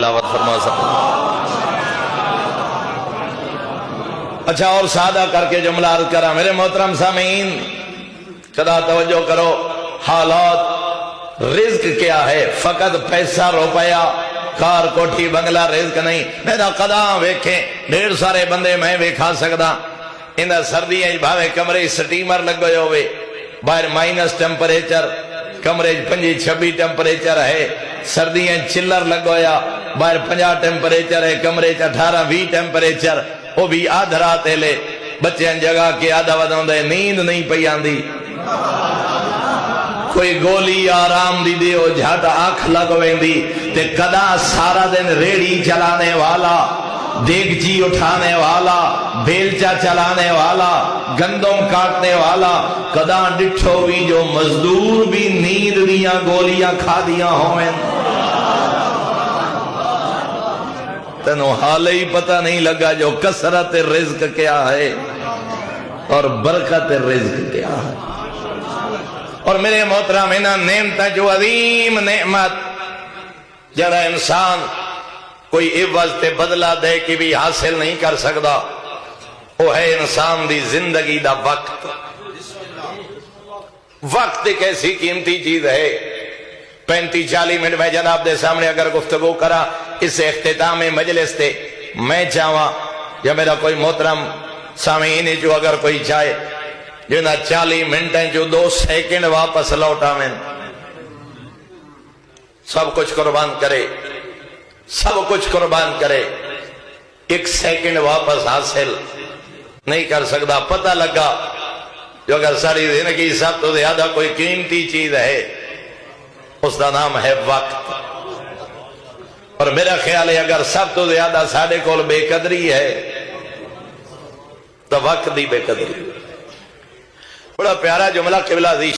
تلاوت فرما سکتا۔ اچھا اور سادہ کر کے جملہ عرض کرا میرے محترم سامعین، قدا توجہ کرو، حالات رزق کیا ہے؟ فقط پیسہ روپیہ کار کوٹھی بنگلہ رزق نہیں۔ میرا قدا ویکھیں ڈھیر سارے بندے میں ویکھا سکدا انہاں سردیاں بھاوے کمرے سٹیمر لگے ہوئے، باہر مائنس ٹیمپریچر، کمرے 25-26 ٹیمپریچر ہے، سردیاں چلر لگویا، باہر 50 ٹیمپریچر ہے، کمرے 18-20 ٹیمپریچر، وہ بھی آدھ رات لے بچے جگہ کے آدھا ودوں دے نیند نہیں پئی آندی، کوئی گولی آرام دی دیو جھٹ آنکھ لگ ویندی، تے کدا سارا دن ریڑی چلانے والا، دیگچی اٹھانے والا، بیلچا چلانے والا، گندم کاٹنے والا، کدا ڈٹھو بھی جو مزدور بھی نیند دیاں گولیاں کھا دیاں ہوئیں۔ تنو حال ہی پتہ نہیں لگا جو کثرت رزق کیا ہے اور برکت رزق کیا ہے۔ اور میرے محترم انہاں نعمتاں جو عظیم نعمت جڑا انسان کوئی عوض تے بدلہ دے کے بھی حاصل نہیں کر سکتا، وہ ہے انسان دی زندگی دا وقت۔ وقت ایک ایسی قیمتی چیز ہے، 35-40 منٹ میں جناب دے سامنے اگر گفتگو کرا اس اختتام مجلس تے، میں چاہواں یا میرا کوئی محترم سامعین جو اگر کوئی چاہے جو نہ 40 منٹیں جو 2 سیکنڈ واپس لوٹا میں سب کچھ قربان کرے، سب کچھ قربان کرے، 1 سیکنڈ واپس حاصل نہیں کر سکتا۔ پتہ لگا جو اگر ساری زندگی سب تو زیادہ کوئی قیمتی چیز ہے اس کا نام ہے وقت۔ اور میرا خیال ہے اگر سب تو زیادہ ساڑھے کول بے قدری ہے تو وقت دی بے قدری۔ بڑا پیارا جملہ قبلہ دی